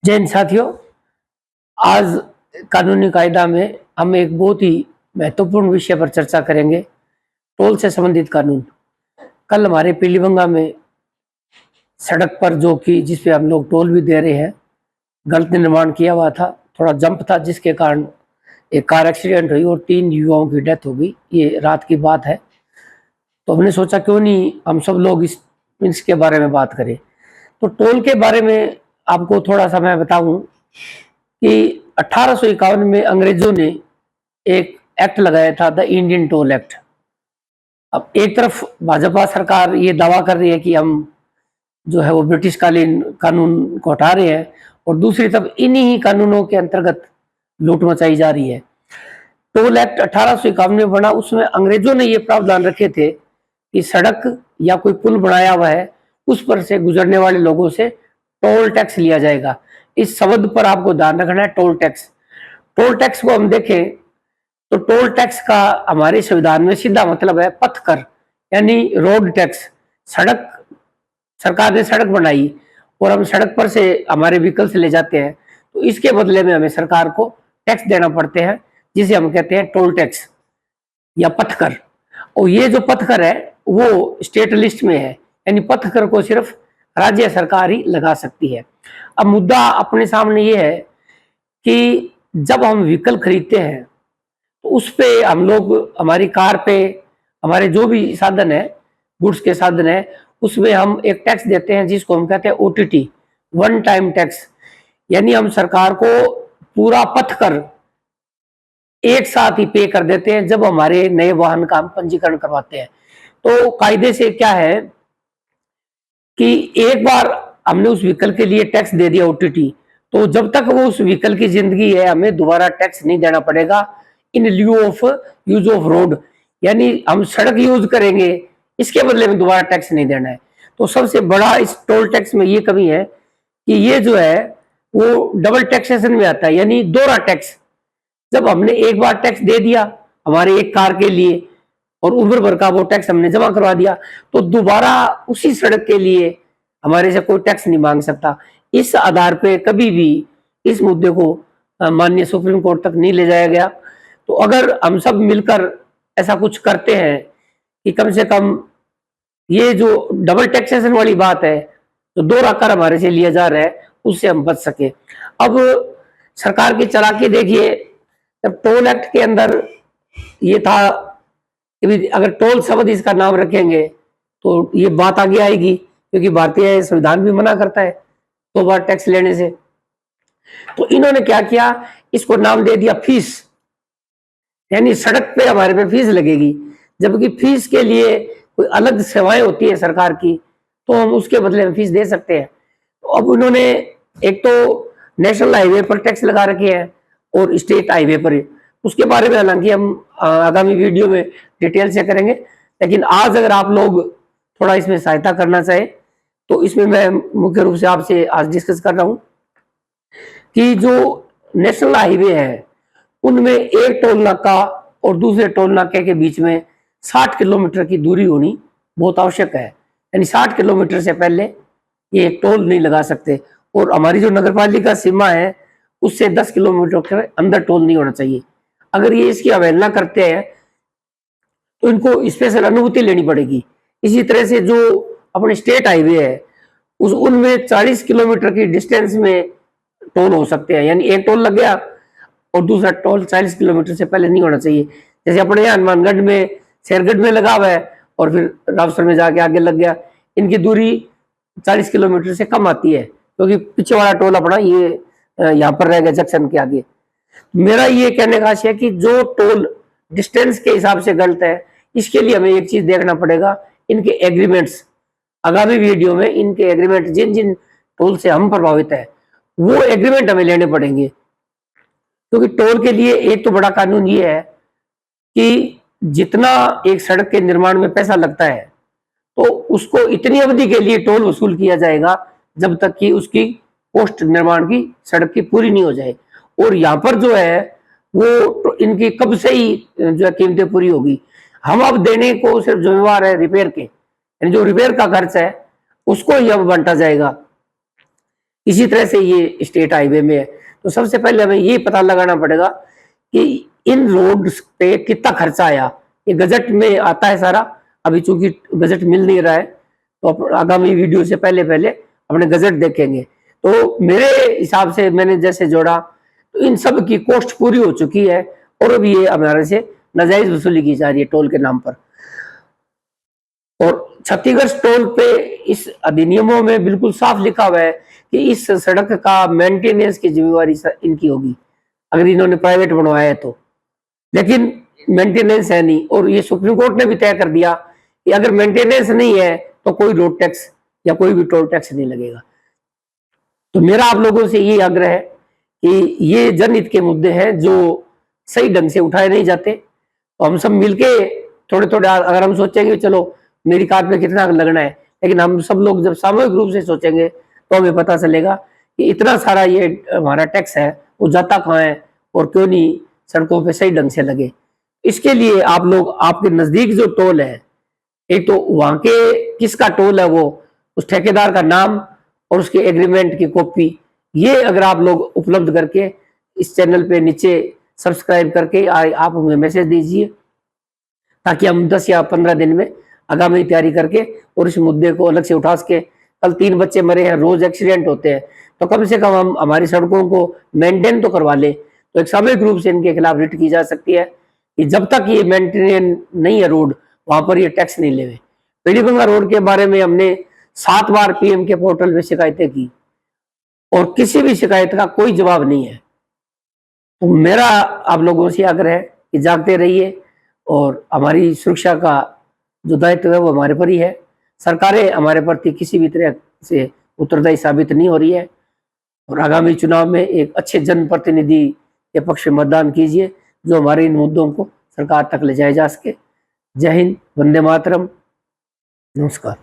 जय हिंद साथियों। आज कानूनी कायदा में हम एक बहुत ही महत्वपूर्ण विषय पर चर्चा करेंगे, टोल से संबंधित कानून। कल हमारे पीलीभंगा में सड़क पर जो कि जिस पे हम लोग टोल भी दे रहे हैं, गलत निर्माण किया हुआ था, थोड़ा जंप था जिसके कारण एक कार एक्सीडेंट हुई और 3 युवाओं की डेथ हो गई। ये रात की बात है। तो हमने सोचा क्यों नहीं हम सब लोग इसके बारे में बात करें। तो टोल के बारे में आपको थोड़ा सा मैं बताऊं कि 1851 में अंग्रेजों ने एक एक्ट लगाया था, द इंडियन टोल एक्ट। अब एक तरफ भाजपा सरकार ये दावा कर रही है कि हम जो है वो ब्रिटिश कालीन कानून को हटा रहे हैं, और दूसरी तरफ इन्हीं ही कानूनों के अंतर्गत लूट मचाई जा रही है। टोल एक्ट 1851 में बना, उसमें अंग्रेजों ने ये प्रावधान रखे थे कि सड़क या कोई पुल बनाया हुआ है, उस पर से गुजरने वाले लोगों से टोल टैक्स लिया जाएगा। इस शब्द पर आपको ध्यान रखना है, टोल टैक्स। टोल टैक्स को हम देखें तो टोल टैक्स का हमारे संविधान में सीधा मतलब है पथ कर, यानी रोड टैक्स। सड़क, सरकार ने सड़क बनाई और हम सड़क पर से हमारे व्हीकल से ले जाते हैं, तो इसके बदले में हमें सरकार को टैक्स देना पड़ते हैं, जिसे हम कहते हैं टोल टैक्स या पथकर। और ये जो पथकर है वो स्टेट लिस्ट में है, यानी पथकर को सिर्फ राज्य सरकार ही लगा सकती है। अब मुद्दा अपने सामने ये है कि जब हम व्हीकल खरीदते हैं तो उस पे हम लोग, हमारी कार पे, हमारे जो भी साधन है, गुड्स के साधन है, उसमें हम एक टैक्स देते हैं जिसको हम कहते हैं ओटीटी, वन टाइम टैक्स। यानी हम सरकार को पूरा पथ कर एक साथ ही पे कर देते हैं जब हमारे नए वाहन का हम पंजीकरण करवाते हैं। तो कायदे से क्या है कि एक बार हमने उस व्हीकल के लिए टैक्स दे दिया ओटीटी, तो जब तक वो उस व्हीकल की जिंदगी है हमें दोबारा टैक्स नहीं देना पड़ेगा, in lieu of use of road. यानी हम सड़क यूज करेंगे, इसके बदले में दोबारा टैक्स नहीं देना है। तो सबसे बड़ा इस टोल टैक्स में ये कमी है कि ये जो है वो डबल टैक्सेशन में आता है, यानी दोहरा टैक्स। जब हमने एक बार टैक्स दे दिया हमारे एक कार के लिए और उम्र भर का वो टैक्स हमने जमा करवा दिया, तो दोबारा उसी सड़क के लिए हमारे से कोई टैक्स नहीं मांग सकता। इस आधार पे कभी भी इस मुद्दे को माननीय सुप्रीम कोर्ट तक नहीं ले जाया गया। तो अगर हम सब मिलकर ऐसा कुछ करते हैं कि कम से कम ये जो डबल टैक्सेशन वाली बात है, तो दोहरा कर हमारे से लिया जा रहा है, उससे हम बच सके। अब सरकार की चालाकी देखिए, जब टोल एक्ट के अंदर ये था कि अगर टोल शब्द इसका नाम रखेंगे तो ये बात आगे आएगी, क्योंकि भारतीय संविधान भी मना करता है 2 बार टैक्स लेने से। तो इन्होंने क्या किया, इसको नाम दे दिया फीस, यानी सड़क पे हमारे पे फीस लगेगी, जबकि फीस के लिए कोई अलग सेवाएं होती है सरकार की, तो हम उसके बदले में फीस दे सकते हैं। तो अब उन्होंने एक तो नेशनल हाईवे पर टैक्स लगा रखे हैं और स्टेट हाईवे पर, उसके बारे में हालांकि हम आगामी वीडियो में डिटेल से करेंगे। लेकिन आज अगर आप लोग थोड़ा इसमें सहायता करना चाहे तो इसमें मैं मुख्य रूप से आपसे आज डिस्कस कर रहा हूं कि जो नेशनल हाईवे है उनमें एक टोल नाका और दूसरे टोल नाके के बीच में 60 किलोमीटर की दूरी होनी बहुत आवश्यक है। यानी 60 किलोमीटर से पहले ये टोल नहीं लगा सकते, और हमारी जो नगर पालिका सीमा है उससे 10 किलोमीटर के अंदर टोल नहीं होना चाहिए। अगर ये इसकी अवहेलना करते हैं तो इनको स्पेशल अनुमति लेनी पड़ेगी। इसी तरह से जो अपने स्टेट हाईवे है उस उनमें 40 किलोमीटर की डिस्टेंस में टोल हो सकते हैं, यानी एक टोल लग गया और दूसरा टोल 40 किलोमीटर से पहले नहीं होना चाहिए। जैसे अपने यहाँ हनुमानगढ़ में, शेरगढ़ में लगा हुआ है और फिर रावसर में जाके आगे लग गया, इनकी दूरी 40 किलोमीटर से कम आती है, क्योंकि पीछे वाला टोल अपना ये यहाँ पर रहेगा जंक्शन के आगे। मेरा ये कहने का आशय है कि जो टोल डिस्टेंस के हिसाब से गलत है, इसके लिए हमें एक चीज देखना पड़ेगा, इनके एग्रीमेंट्स। आगामी वीडियो में इनके एग्रीमेंट, जिन जिन टोल से हम प्रभावित है वो एग्रीमेंट हमें लेने पड़ेंगे। क्योंकि टोल के लिए एक तो बड़ा कानून ये है कि जितना एक सड़क के निर्माण में पैसा लगता है तो उसको इतनी अवधि के लिए टोल वसूल किया जाएगा जब तक कि उसकी पोस्ट निर्माण की सड़क की पूरी नहीं हो जाए। और यहाँ पर जो है वो तो इनकी कब से ही जो है कीमतें पूरी होगी। हम अब देने को सिर्फ जिम्मेवार है रिपेयर के, यानी जो रिपेयर का खर्च है उसको ही अब बांटा जाएगा। इसी तरह से ये स्टेट हाईवे में है। तो सबसे पहले हमें ये पता लगाना पड़ेगा कि इन रोड पे कितना खर्चा आया। ये गजट में आता है सारा, अभी चूंकि गजट मिल नहीं रहा है तो आगामी वीडियो से पहले पहले अपने गजट देखेंगे। तो मेरे हिसाब से मैंने जैसे जोड़ा तो इन सब की कॉस्ट पूरी हो चुकी है और अभी ये हमारे से नाजायज वसूली की जा रही है टोल के नाम पर। और छत्तीसगढ़ टोल पे इस अधिनियमों में बिल्कुल साफ लिखा हुआ है कि इस सड़क का मेंटेनेंस की जिम्मेवारी इनकी होगी, अगर इन्होंने प्राइवेट बनवाया है तो। लेकिन मेंटेनेंस है नहीं, और ये सुप्रीम कोर्ट ने भी तय कर दिया कि अगर मेंटेनेंस नहीं है तो कोई रोड टैक्स या कोई भी टोल टैक्स नहीं लगेगा। तो मेरा आप लोगों से ये आग्रह है कि ये जनहित के मुद्दे हैं जो सही ढंग से उठाए नहीं जाते। तो हम सब मिलके थोड़े थोड़े, अगर हम सोचेंगे चलो मेरी कार पे कितना लगना है, लेकिन हम सब लोग जब सामूहिक रूप से सोचेंगे तो हमें पता चलेगा कि इतना सारा ये हमारा टैक्स है वो जाता कहाँ है और क्यों नहीं सड़कों पे सही ढंग से लगे। इसके लिए आप लोग, आपके नजदीक जो टोल है, एक तो वहां के किसका टोल है वो, उस ठेकेदार का नाम और उसके एग्रीमेंट की कॉपी, ये अगर आप लोग उपलब्ध करके इस चैनल पे नीचे सब्सक्राइब करके आप हमें मैसेज दीजिए, ताकि हम 10 या 15 दिन में आगामी तैयारी करके और इस मुद्दे को अलग से उठा सके। कल 3 बच्चे मरे हैं, रोज एक्सीडेंट होते हैं, तो कम से कम हम हमारी सड़कों को मेंटेन तो करवा ले। तो एक सामूहिक रूप से इनके खिलाफ रिट की जा सकती है कि जब तक ये मेंटेन नहीं है रोड, वहां पर ये टैक्स नहीं लेवे। पीलीबंगा रोड के बारे में हमने 7 बार पीएम के पोर्टल पे शिकायतें की और किसी भी शिकायत का कोई जवाब नहीं है। तो मेरा आप लोगों से आग्रह है कि जागते रहिए और हमारी सुरक्षा का जो दायित्व है वो हमारे पर ही है। सरकारें हमारे प्रति किसी भी तरह से उत्तरदायी साबित नहीं हो रही है। और आगामी चुनाव में एक अच्छे जनप्रतिनिधि के पक्ष में मतदान कीजिए जो हमारे इन मुद्दों को सरकार तक ले जाए जा सके। जय हिंद, वंदे मातरम, नमस्कार।